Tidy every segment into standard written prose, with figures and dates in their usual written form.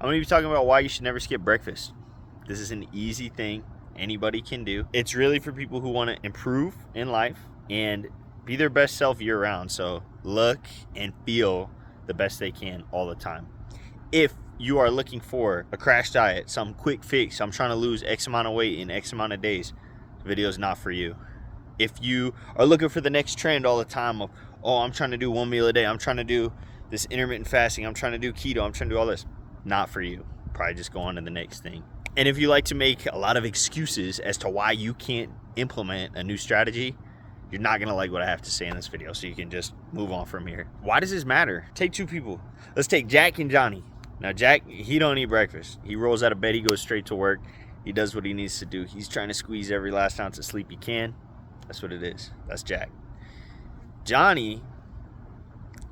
I'm going to be talking about why you should never skip breakfast. This is an easy thing anybody can do. It's really for people who want to improve in life and be their best self year round. So look and feel the best they can all the time. If you are looking for a crash diet, some quick fix, I'm trying to lose X amount of weight in X amount of days, this video is not for you. If you are looking for the next trend all the time of, oh, I'm trying to do one meal a day, I'm trying to do this intermittent fasting, I'm trying to do keto, I'm trying to do all this, not for you. Probably just go on to the next thing. And if you like to make a lot of excuses as to why you can't implement a new strategy, you're not going to like what I have to say in this video, so you can just move on from here. Why does this matter? Take two people. Let's take Jack and Johnny. Now, Jack, he don't eat breakfast. He rolls out of bed, he goes straight to work. He does what he needs to do. He's trying to squeeze every last ounce of sleep he can. That's what it is. That's Jack. Johnny,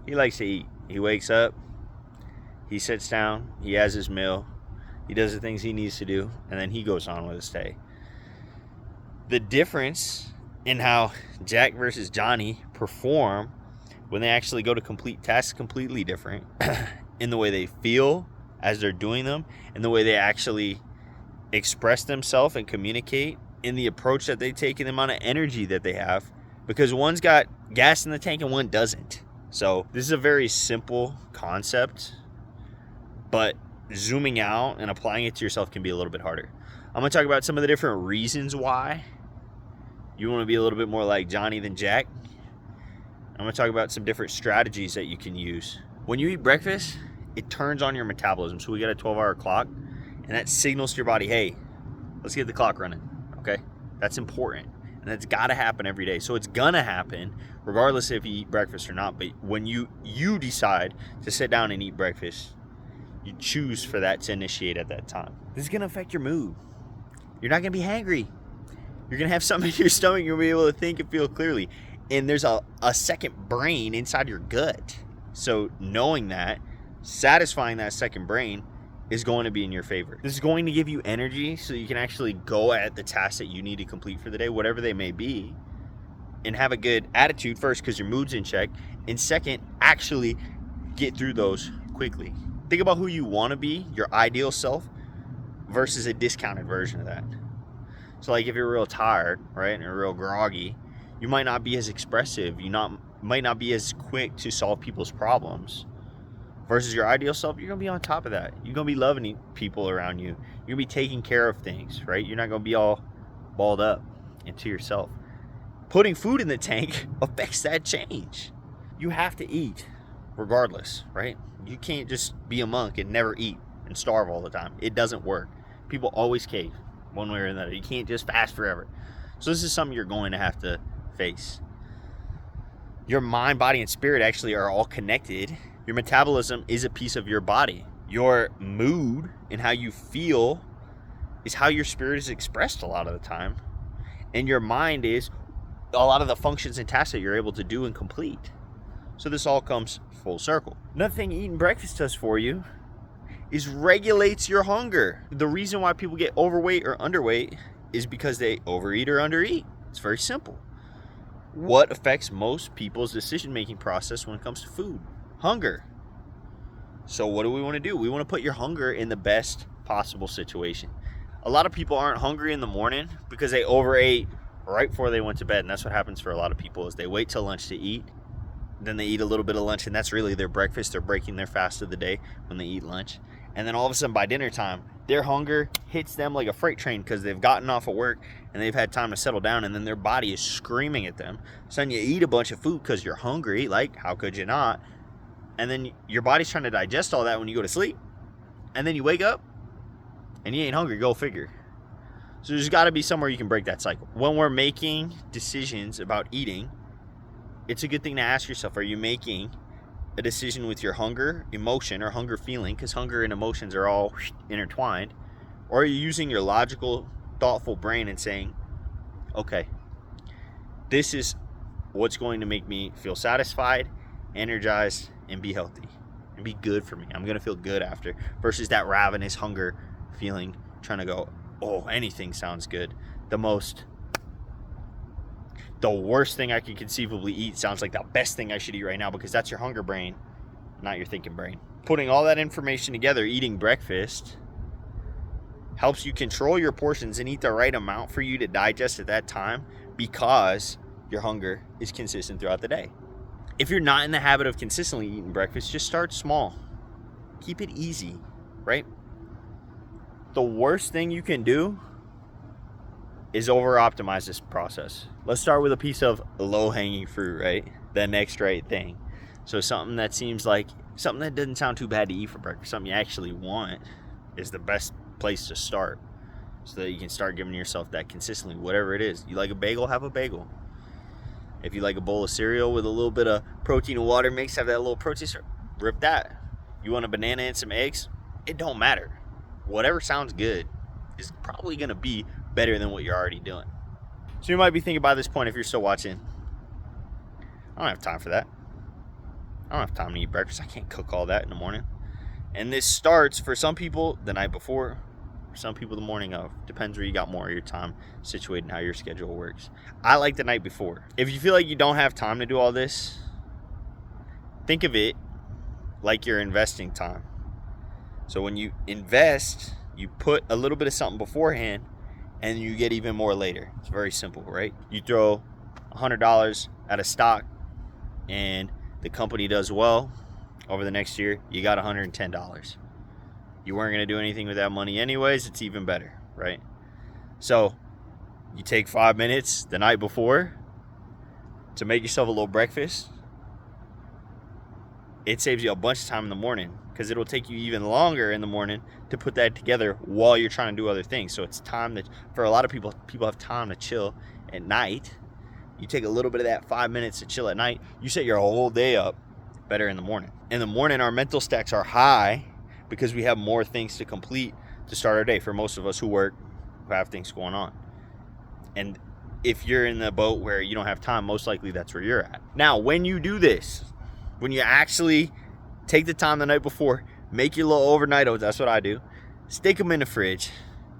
he likes to eat. He wakes up, he sits down, he has his meal, he does the things he needs to do, and then he goes on with his day. The difference in how Jack versus Johnny perform when they actually go to complete tasks is completely different in the way they feel as they're doing them, and the way they actually express themselves and communicate, in the approach that they take and the amount of energy that they have, because one's got gas in the tank and one doesn't. So this is a very simple concept, but zooming out and applying it to yourself can be a little bit harder. I'm going to talk about some of the different reasons why you want to be a little bit more like Johnny than Jack. I'm going to talk about some different strategies that you can use. When you eat breakfast, it turns on your metabolism. So we got a 12-hour clock, and that signals to your body, hey, let's get the clock running, okay? That's important, and that's got to happen every day. So it's going to happen regardless if you eat breakfast or not. But when you decide to sit down and eat breakfast, you choose for that to initiate at that time. This is going to affect your mood. You're not going to be hangry. You're going to have something in your stomach. You'll be able to think and feel clearly. And there's a second brain inside your gut. So knowing that, satisfying that second brain is going to be in your favor. This is going to give you energy so you can actually go at the tasks that you need to complete for the day, whatever they may be, and have a good attitude first because your mood's in check. And second, actually get through those quickly. Think about who you want to be, your ideal self, versus a discounted version of that. So like if you're real tired, right, and you're real groggy, you might not be as expressive. Might not be as quick to solve people's problems. Versus your ideal self, you're going to be on top of that. You're going to be loving people around you. You're going to be taking care of things, right? You're not going to be all balled up into yourself. Putting food in the tank affects that change. You have to eat regardless, right? You can't just be a monk and never eat and starve all the time. It doesn't work. People always cave one way or another. You can't just fast forever. So this is something you're going to have to face. Your mind, body, and spirit actually are all connected. Your metabolism is a piece of your body. Your mood and how you feel is how your spirit is expressed a lot of the time. And your mind is a lot of the functions and tasks that you're able to do and complete. So this all comes full circle. Another thing eating breakfast does for you is regulates your hunger. The reason why people get overweight or underweight is because they overeat or undereat. It's very simple. What affects most people's decision-making process when it comes to food? Hunger. So what do we want to do? We want to put your hunger in the best possible situation. A lot of people aren't hungry in the morning because they overate right before they went to bed. And that's what happens for a lot of people is they wait till lunch to eat. Then they eat a little bit of lunch, and that's really their breakfast. They're breaking their fast of the day when they eat lunch. And then all of a sudden by dinner time, their hunger hits them like a freight train because they've gotten off of work and they've had time to settle down, and then their body is screaming at them. So then you eat a bunch of food because you're hungry. Like, how could you not? And then your body's trying to digest all that when you go to sleep. And then you wake up and you ain't hungry. Go figure. So there's got to be somewhere you can break that cycle. When we're making decisions about eating, it's a good thing to ask yourself, are you making a decision with your hunger, emotion, or hunger feeling? Because hunger and emotions are all intertwined. Or are you using your logical, thoughtful brain and saying, okay, this is what's going to make me feel satisfied, energized, and be healthy and be good for me. I'm going to feel good after, versus that ravenous hunger feeling trying to go, oh, anything sounds good. The worst thing I could conceivably eat sounds like the best thing I should eat right now, because that's your hunger brain not your thinking brain. Putting all that information together, eating breakfast, helps you control your portions and eat the right amount for you to digest at that time, because your hunger is consistent throughout the day. If you're not in the habit of consistently eating breakfast, just start small. Keep it easy, right? The worst thing you can do is over-optimize this process. Let's start with a piece of low-hanging fruit, right? The next right thing. So something that doesn't sound too bad to eat for breakfast, something you actually want, is the best place to start, so that you can start giving yourself that consistently, whatever it is. You like a bagel, have a bagel. If you like a bowl of cereal with a little bit of protein and water mix, have that little protein, rip that. You want a banana and some eggs? It don't matter. Whatever sounds good is probably going to be better than what you're already doing. So you might be thinking by this point, if you're still watching, I don't have time for that. I don't have time to eat breakfast. I can't cook all that in the morning. And this starts for some people the night before, for some people the morning of. Depends where you got more of your time situated and how your schedule works. I like the night before. If you feel like you don't have time to do all this, think of it like you're investing time. So when you invest, you put a little bit of something beforehand and you get even more later. It's very simple, right? You throw $100 at a stock and the company does well. Over the next year, you got $110. You weren't going to do anything with that money anyways. It's even better, right? So you take 5 minutes the night before to make yourself a little breakfast. It saves you a bunch of time in the morning, because it'll take you even longer in the morning to put that together while you're trying to do other things. So it's time that, for a lot of people have time to chill at night. You take a little bit of that 5 minutes to chill at night. You set your whole day up better in the morning. In the morning, our mental stacks are high because we have more things to complete to start our day. For most of us who work, who have things going on. And if you're in the boat where you don't have time, most likely that's where you're at. Now, when you do this, when you actually take the time the night before, make your little overnight oats, that's what I do, stick them in the fridge,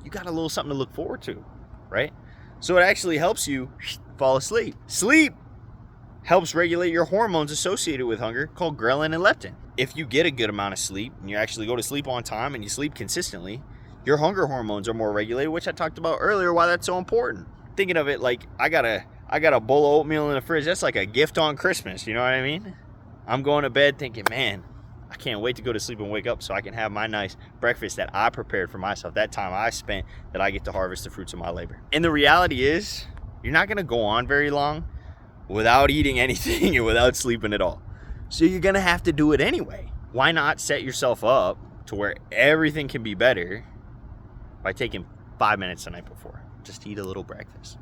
you got a little something to look forward to, right? So it actually helps you fall asleep. Sleep helps regulate your hormones associated with hunger, called ghrelin and leptin. If you get a good amount of sleep and you actually go to sleep on time and you sleep consistently, your hunger hormones are more regulated, which I talked about earlier, why that's so important. Thinking of it like I got a bowl of oatmeal in the fridge. That's like a gift on Christmas, you know what I mean? I'm going to bed thinking, man, I can't wait to go to sleep and wake up so I can have my nice breakfast that I prepared for myself, that time I spent, that I get to harvest the fruits of my labor. And the reality is, you're not going to go on very long without eating anything and without sleeping at all. So you're going to have to do it anyway. Why not set yourself up to where everything can be better by taking 5 minutes the night before? Just eat a little breakfast.